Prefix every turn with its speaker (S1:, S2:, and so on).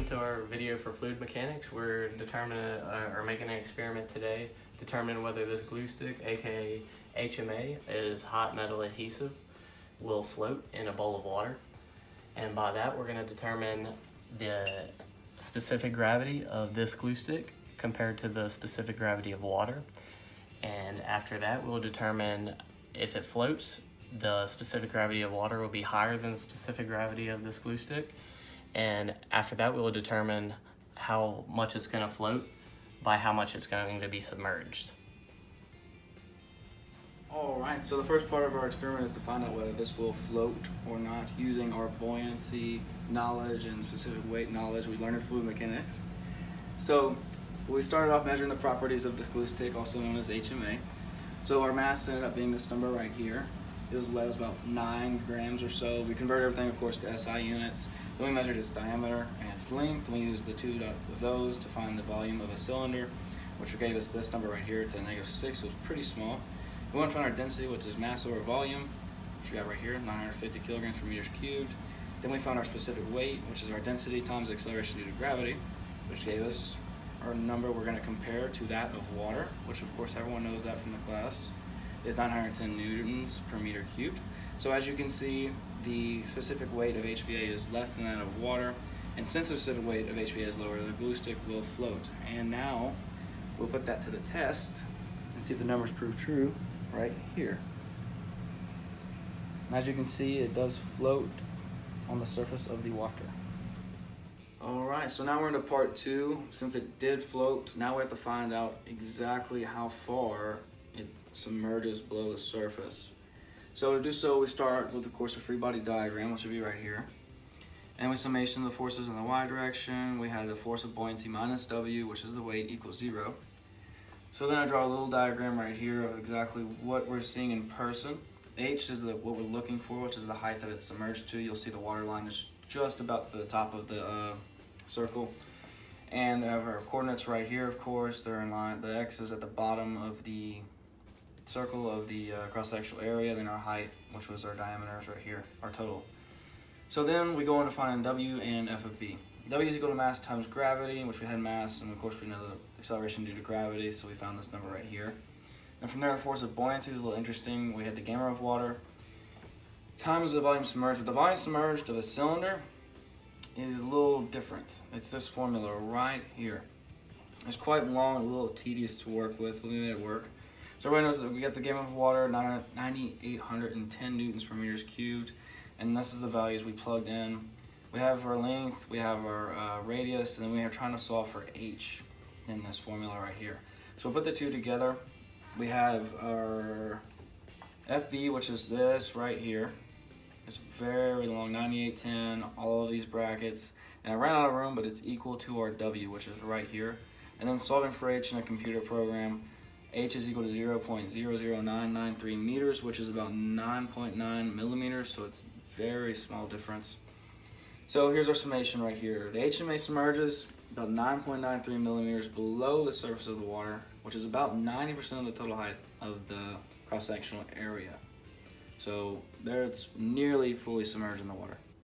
S1: to our video for fluid mechanics. We're making an experiment today, determining whether this glue stick, aka HMA, is hot metal adhesive, will float in a bowl of water. And by that, we're going to determine the specific gravity of this glue stick compared to the specific gravity of water. And after that, we'll determine if it floats, the specific gravity of water will be higher than the specific gravity of this glue stick. And after that, we'll determine how much it's going to float by how much it's going to be submerged.
S2: Alright, so the first part of our experiment is to find out whether this will float or not using our buoyancy knowledge and specific weight knowledge we learned in fluid mechanics. So we started off measuring the properties of this glue stick, also known as HMA. So our mass ended up being this number right here. It was about 9 grams or so. We converted everything, of course, to SI units. Then we measured its diameter and its length, and we used the two of those to find the volume of a cylinder, which gave us this number right here to -6, so it's pretty small. We want to find our density, which is mass over volume, which we got right here, 950 kilograms per meters cubed. Then we found our specific weight, which is our density times acceleration due to gravity, which gave us our number we're going to compare to that of water, which of course everyone knows that from the class, is 910 newtons per meter cubed. So as you can see, the specific weight of HBA is less than that of water, and since the specific weight of HBA is lower, the glue stick will float. And now we'll put that to the test and see if the numbers prove true right here. And as you can see, it does float on the surface of the water. Alright, so now we're into part 2. Since it did float, now we have to find out exactly how far it submerges below the surface. So to do so, we start with, of course, a free body diagram, which will be right here. And with summation of the forces in the y direction, we have the force of buoyancy minus W, which is the weight, equals 0. So then I draw a little diagram right here of exactly what we're seeing in person. H is what we're looking for, which is the height that it's submerged to. You'll see the water line is just about to the top of the circle. And we have our coordinates right here, of course. They're in line. The X is at the bottom of the circle of the cross-sectional area, then our height, which was our diameter, is right here, our total. So then we go on to find W and F of B. W is equal to mass times gravity, which we had mass, and of course we know the acceleration due to gravity, so we found this number right here. And from there, the force of buoyancy is a little interesting. We had the gamma of water times the volume submerged. But the volume submerged of a cylinder is a little different. It's this formula right here. It's quite long, a little tedious to work with, but we made it work. So everybody knows that we got the gamma of water, 9,810 newtons per meters cubed, and this is the values we plugged in. We have our length, we have our radius, and then we are trying to solve for H in this formula right here. So we'll put the two together. We have our FB, which is this right here. It's very long, 9810, all of these brackets. And I ran out of room, but it's equal to our W, which is right here. And then solving for H in a computer program, H is equal to 0.00993 meters, which is about 9.9 millimeters, so it's very small difference. So here's our summation right here. The HMA submerges about 9.93 millimeters below the surface of the water, which is about 90% of the total height of the cross-sectional area. So there it's nearly fully submerged in the water.